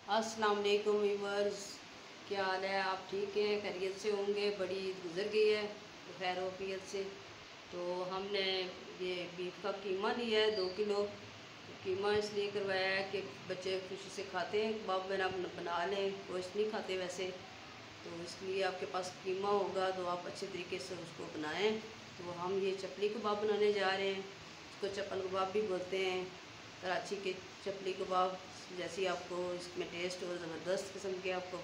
अस्सलाम वालेकुम व्यूअर्स, क्या हाल है? आप ठीक हैं? खैरियत से होंगे। बड़ी ईद गुज़र गई है खैर वफियत से। तो हमने ये बीफ का कीमा लिया है 2 किलो। कीमा इसलिए करवाया है कि बच्चे खुशी से खाते हैं, कबाब बना लें, गोश्त नहीं खाते वैसे। तो इसलिए आपके पास कीमा होगा तो आप अच्छे तरीके से उसको बनाएं। तो हम ये चपली कबाब बनाने जा रहे हैं। इसको चप्पल कबाब भी बोलते हैं, कराची के चपली कबाब जैसी आपको इसमें टेस्ट और ज़बरदस्त किस्म के आपको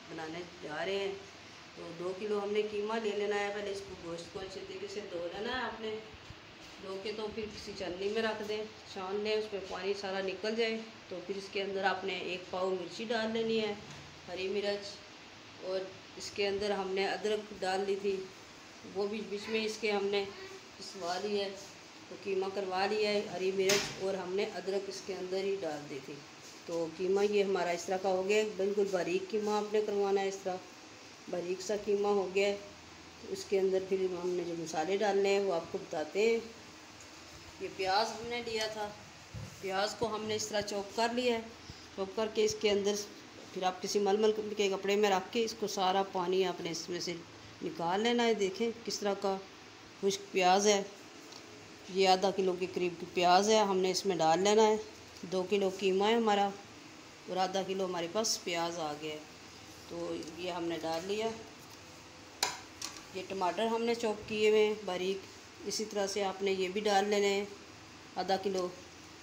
बनाने जा रहे हैं। तो 2 किलो हमने कीमा ले लेना है। पहले इसको गोश्त को अच्छे तरीके से धो लेना है आपने। धो के तो फिर किसी छन्नी में रख दें, छान लें, उसमें पानी सारा निकल जाए। तो फिर इसके अंदर आपने 1 पाव मिर्ची डाल लेनी है, हरी मिर्च, और इसके अंदर हमने अदरक डाल ली थी, वो भी बीच में इसके हमने पिसवा ली है। तो कीमा करवा लिया है, हरी मिर्च और हमने अदरक इसके अंदर ही डाल दी थी। तो कीमा ये हमारा इस तरह का हो गया, बिल्कुल बारीक कीमा आपने करवाना है, इस तरह बारीक सा कीमा हो गया है। तो उसके अंदर फिर हमने जो मसाले डालने हैं वो आपको बताते हैं। ये प्याज हमने लिया था, प्याज को हमने इस तरह चॉप कर लिया है। चॉप करके इसके अंदर फिर आप किसी मलमल के कपड़े में रख के इसको सारा पानी आपने इसमें से निकाल लेना है। देखें किस तरह का खुश्क प्याज है। ये आधा किलो के करीब की प्याज है, हमने इसमें डाल लेना है। 2 किलो कीमा है हमारा और आधा किलो हमारे पास प्याज आ गया है। तो ये हमने डाल लिया। ये टमाटर हमने चॉप किए हुए हैं बारीक, इसी तरह से आपने ये भी डाल लेने हैं। आधा किलो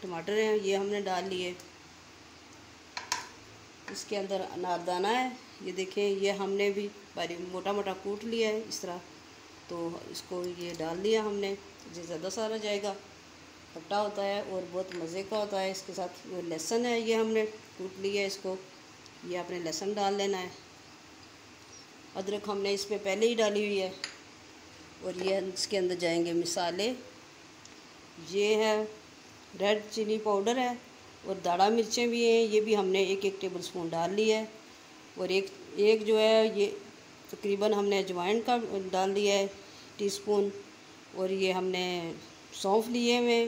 टमाटर हैं, ये हमने डाल लिए। इसके अंदर अनारदाना है, ये देखें, ये हमने भी बारीक मोटा मोटा कूट लिया है इस तरह। तो इसको ये डाल दिया हमने। ये ज़्यादा सारा जाएगा, खट्टा होता है और बहुत मज़े का होता है। इसके साथ वो लहसुन है, ये हमने कूट लिया है इसको, ये आपने लहसुन डाल लेना है। अदरक हमने इसमें पहले ही डाली हुई है। और ये इसके अंदर जाएंगे मसाले। ये है रेड चिली पाउडर है और दाढ़ा मिर्चें भी हैं, ये भी हमने 1-1 टेबल स्पून डाल ली है। और एक जो है ये तकरीबन हमने अजवाइन का डाल दिया है टीस्पून। और ये हमने सौंफ लिए हुए,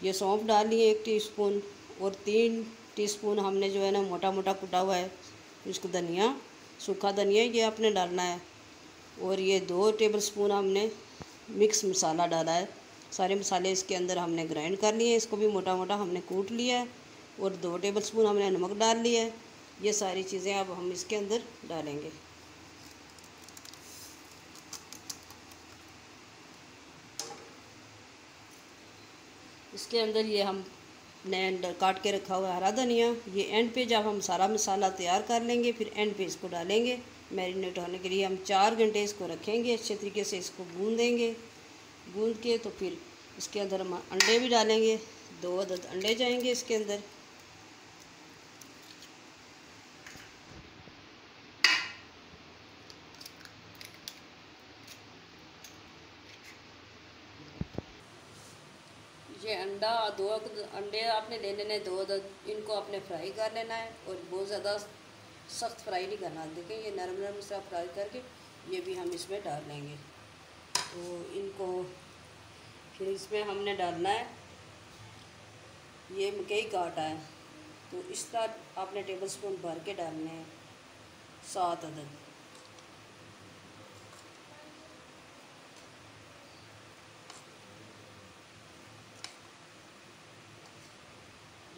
ये सौंफ डाल लिए 1 टीस्पून। और 3 टीस्पून हमने जो है ना मोटा मोटा कुटा हुआ है इसको धनिया, सूखा धनिया, ये आपने डालना है। और ये 2 टेबल स्पून हमने मिक्स मसाला डाला है। सारे मसाले इसके अंदर हमने ग्राइंड कर लिए हैं, इसको भी मोटा मोटा हमने कूट लिया है। और 2 टेबल स्पून हमने नमक डाल लिया है। ये सारी चीज़ें अब हम इसके अंदर डालेंगे। इसके अंदर ये हमने काट के रखा हुआ है हरा धनिया, ये एंड पे जब हम सारा मसाला तैयार कर लेंगे फिर एंड पे इसको डालेंगे। मैरिनेट होने के लिए हम 4 घंटे इसको रखेंगे, अच्छे तरीके से इसको गूँधेंगे। गूँध के तो फिर इसके अंदर हम अंडे भी डालेंगे, 2 अदद अंडे जाएंगे इसके अंदर। ये अंडा 2 अंडे आपने ले लेने, 2 अदद, इनको आपने फ्राई कर लेना है। और बहुत ज़्यादा सख्त फ्राई नहीं करना। देखें ये नरम नरम सा फ्राई करके ये भी हम इसमें डाल लेंगे। तो इनको फिर इसमें हमने डालना है, ये मकई का आटा है, तो इस तरह आपने टेबल स्पून भर के डालने हैं, 7 अदद।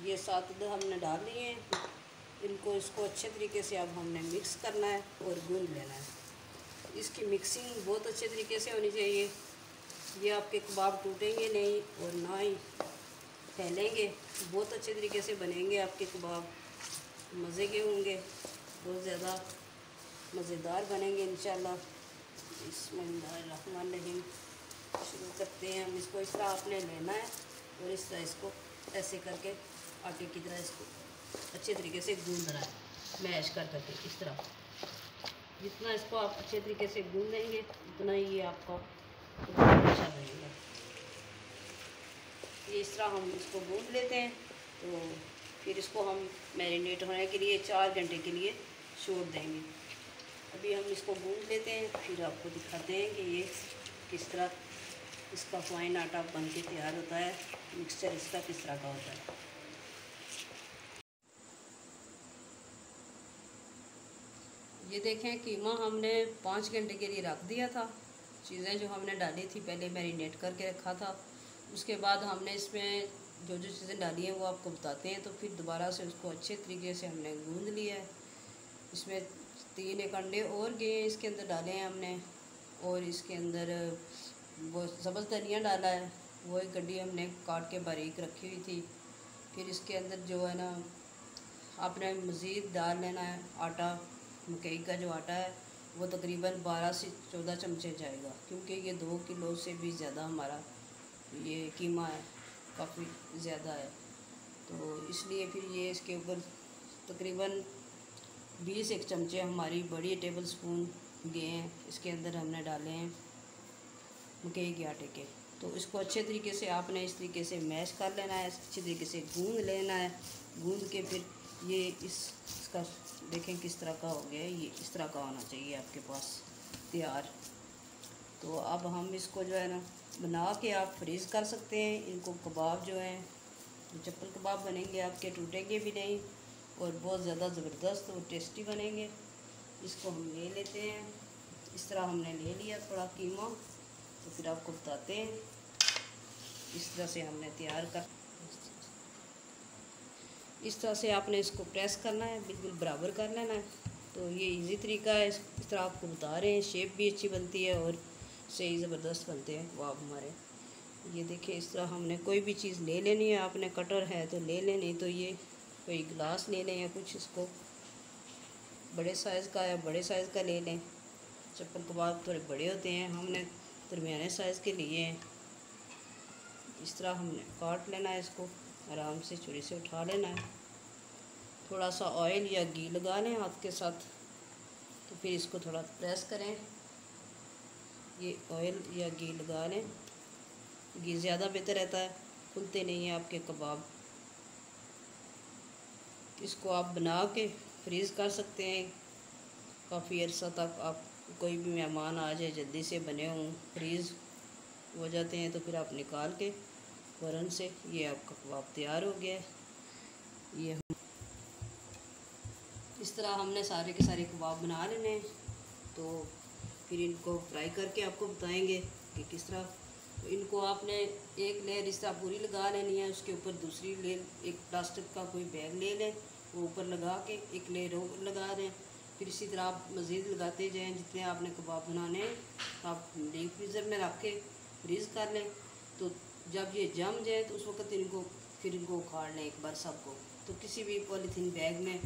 ये 7 अदद हमने डाल लिए हैं। इनको इसको अच्छे तरीके से अब हमने मिक्स करना है और गूंद लेना है। इसकी मिक्सिंग बहुत अच्छे तरीके से होनी चाहिए। ये आपके कबाब टूटेंगे नहीं और ना ही फैलेंगे, बहुत अच्छे तरीके से बनेंगे आपके कबाब, मज़े के होंगे, बहुत ज़्यादा मज़ेदार बनेंगे इंशाल्लाह। बिस्मिल्लाहिर्रहमानिर्रहीम, शुरू करते हैं हम। इसको इस तरह आपने लेना है और इस तरह इसको ऐसे करके आटे की तरह इसको अच्छे तरीके से गूंदना है, मैश कर करके इस तरह। जितना इसको आप अच्छे तरीके से गूंदेंगे उतना ही ये आपका अच्छा बनेगा। ये इस तरह हम इसको गूंद लेते हैं। तो फिर इसको हम मैरिनेट होने के लिए 4 घंटे के लिए छोड़ देंगे। अभी हम इसको गूंद लेते हैं, फिर आपको दिखाते हैं कि ये किस तरह इसका फाइन आटा बन के तैयार होता है, मिक्सचर इसका किस तरह का होता है। ये देखें कीमा हमने 5 घंटे के लिए रख दिया था। चीज़ें जो हमने डाली थी पहले मैरिनेट करके रखा था, उसके बाद हमने इसमें जो जो चीज़ें डाली हैं वो आपको बताते हैं। तो फिर दोबारा से उसको अच्छे तरीके से हमने गूंद लिया है। इसमें 3 एक अंडे और गए इसके अंदर डाले हैं हमने, और इसके अंदर वो सब्ज़ धनिया डाला है, वो एक गड्डी हमने काट के बारीक रखी हुई थी। फिर इसके अंदर जो है ना आपने मज़ीद डाल लेना है आटा, मकई का जो आटा है वो तकरीबन 12 से 14 चमचे जाएगा, क्योंकि ये 2 किलो से भी ज़्यादा हमारा ये कीमा है, काफ़ी ज़्यादा है। तो इसलिए फिर ये इसके ऊपर तकरीबन 20 एक चमचे हमारी बड़ी टेबल स्पून गए हैं, इसके अंदर हमने डाले हैं मकई के आटे के। तो इसको अच्छे तरीके से आपने इस तरीके से मैश कर लेना है, अच्छे तरीके से गूंद लेना है। गूंद के फिर ये इसका देखें किस तरह का हो गया है, ये इस तरह का होना चाहिए आपके पास तैयार। तो अब हम इसको जो है ना बना के आप फ्रीज़ कर सकते हैं। इनको कबाब जो हैं चप्पल कबाब बनेंगे, आपके टूटेंगे भी नहीं और बहुत ज़्यादा ज़बरदस्त और टेस्टी बनेंगे। इसको हम ले लेते हैं, इस तरह हमने ले लिया थोड़ा कीमा। तो फिर आपको बताते हैं इस तरह से हमने तैयार कर, इस तरह से आपने इसको प्रेस करना है, बिल्कुल बराबर कर लेना है। तो ये इजी तरीका है, इस तरह आपको बता रहे हैं। शेप भी अच्छी बनती है और सही ज़बरदस्त बनते हैं कबाब हमारे। ये देखिए इस तरह हमने कोई भी चीज़ ले लेनी है, आपने कटर है तो ले लें, नहीं तो ये कोई गिलास ले लें या कुछ, इसको बड़े साइज़ का या बड़े साइज़ का ले लें। चप्पल कबाब थोड़े बड़े होते हैं, हमने दरमियाने साइज़ के लिए हैं। इस तरह हमने काट लेना है, इसको आराम से छुरी से उठा लेना है। थोड़ा सा ऑयल या घी लगा लें हाथ के साथ, तो फिर इसको थोड़ा प्रेस करें। ये ऑयल या घी लगा लें, घी ज़्यादा बेहतर रहता है, खुलते नहीं हैं आपके कबाब। इसको आप बना के फ्रीज़ कर सकते हैं काफ़ी अर्सा तक। आप कोई भी मेहमान आ जाए जल्दी से बने हों, फ्रीज़ हो जाते हैं, तो फिर आप निकाल के फ़ौरन से ये आपका कबाब तैयार हो गया है। ये इस तरह हमने सारे के सारे कबाब बना लेने हैं। तो फिर इनको फ्राई करके आपको बताएंगे कि किस तरह। तो इनको आपने एक लेयर इस तरह पूरी लगा लेनी है, उसके ऊपर दूसरी लेयर एक प्लास्टिक का कोई बैग ले लें, वो ऊपर लगा के एक लेयर और लगा दें। फिर इसी तरह आप मज़ीद लगाते जाएँ, जितने आपने कबाब बनाने हैं आप डीप फ्रीज़र में रख के फ्रीज़ कर लें। तो जब ये जम जाए तो उस वक़्त इनको उखाड़ लें एक बार सबको। तो किसी भी पॉलीथीन बैग में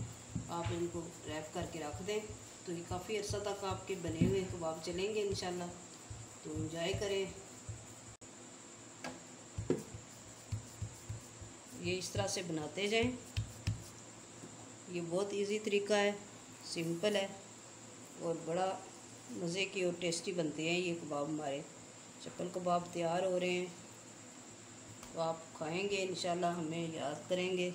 आप इनको रैप करके रख दें, तो ये काफ़ी अर्सा तक आपके बने हुए कबाब चलेंगे इंशाल्लाह। तो एंजॉय करें। ये इस तरह से बनाते जाएं। ये बहुत इजी तरीका है, सिंपल है और बड़ा मज़े की और टेस्टी बनते हैं ये कबाब। हमारे चप्पल कबाब तैयार हो रहे हैं, तो आप खाएंगे इंशाल्लाह, हमें याद करेंगे।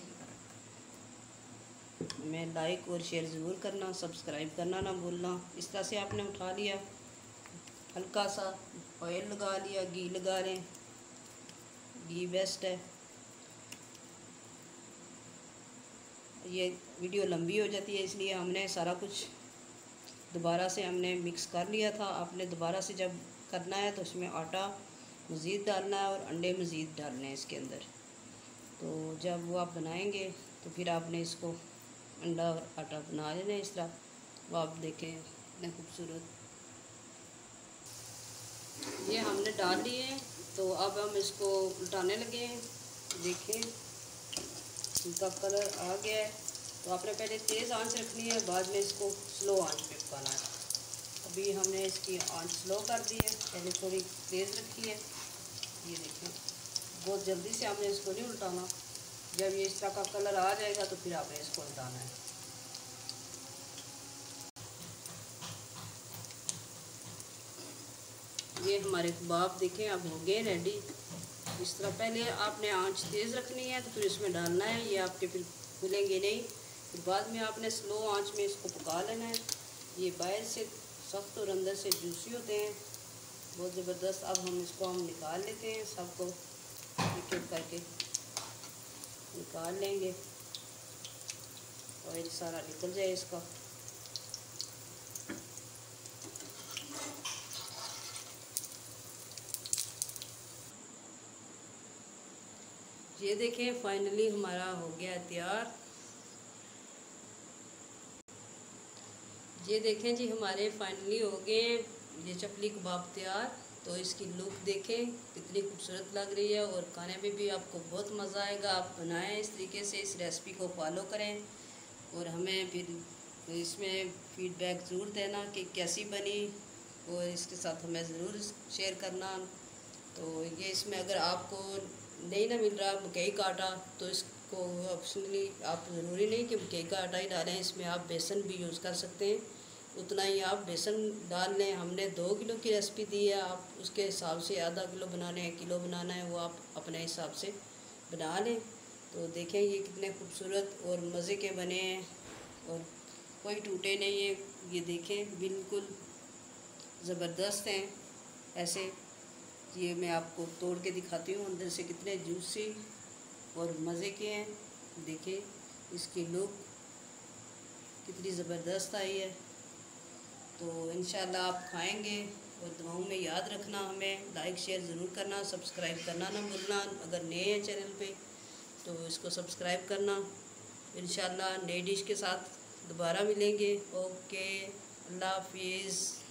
हमें लाइक और शेयर ज़रूर करना, सब्सक्राइब करना ना भूलना। इस तरह से आपने उठा लिया, हल्का सा ऑयल लगा लिया, घी लगा लें, घी बेस्ट है। ये वीडियो लंबी हो जाती है, इसलिए हमने सारा कुछ दोबारा से हमने मिक्स कर लिया था। आपने दोबारा से जब करना है तो उसमें आटा मज़ीद डालना है और अंडे मज़ीद डालने हैं इसके अंदर। तो जब वो आप बनाएंगे तो फिर आपने इसको अंडा और आटा बना लेना इस तरह। वो आप देखें इतने खूबसूरत ये हमने डाल लिए हैं। तो अब हम इसको उल्टाने लगे हैं। देखें इनका कलर आ गया है। तो आपने पहले तेज़ आंच रखनी है, बाद में इसको स्लो आंच पे पकाना है। अभी हमने इसकी आंच स्लो कर दी है, पहले थोड़ी तेज़ रखी है। ये देखें बहुत जल्दी से आपने इसको नहीं उल्टाना। जब ये इस तरह का कलर आ जाएगा तो फिर आपने इसको उल्टाना है। ये हमारे कबाब देखें अब हो गए रेडी। इस तरह पहले आपने आंच तेज़ रखनी है, तो फिर इसमें डालना है, ये आपके फिर फूलेंगे नहीं। फिर बाद में आपने स्लो आंच में इसको पका लेना है। ये बाहर से सख्त और अंदर से जूसी होते हैं, बहुत ज़बरदस्त। अब हम निकाल लेते हैं, सबको एक एक करके निकाल लेंगे, ऑयल सारा निकल जाए इसका। ये देखें फाइनली हमारा हो गया तैयार। ये देखें जी हमारे फाइनली हो गए ये चपली कबाब तैयार। तो इसकी लुक देखें कितनी खूबसूरत लग रही है और खाने में भी आपको बहुत मज़ा आएगा। आप बनाएं इस तरीके से, इस रेसिपी को फॉलो करें और हमें फिर इसमें फीडबैक ज़रूर देना कि कैसी बनी, और इसके साथ हमें ज़रूर शेयर करना। तो ये इसमें अगर आपको नहीं ना मिल रहा मकई का आटा तो इसको ऑप्शनली आप ज़रूरी नहीं कि मकई का आटा ही डालें, इसमें आप बेसन भी यूज़ कर सकते हैं। उतना ही आप बेसन डाल लें। हमने 2 किलो की रेसिपी दी है, आप उसके हिसाब से आधा किलो बनाना है, किलो बनाना है, वो आप अपने हिसाब से बना लें। तो देखें ये कितने खूबसूरत और मज़े के बने हैं और कोई टूटे नहीं है। ये देखें बिल्कुल ज़बरदस्त हैं ऐसे। ये मैं आपको तोड़ के दिखाती हूँ अंदर से कितने जूसी और मज़े के हैं। देखें इसकी लुक कितनी ज़बरदस्त आई है। तो इंशाल्लाह आप खाएंगे और दुआओं में याद रखना। हमें लाइक शेयर ज़रूर करना, सब्सक्राइब करना ना भूलना। अगर नए हैं चैनल पे तो इसको सब्सक्राइब करना। इंशाल्लाह नई डिश के साथ दोबारा मिलेंगे। ओके, अल्लाह हाफिज़।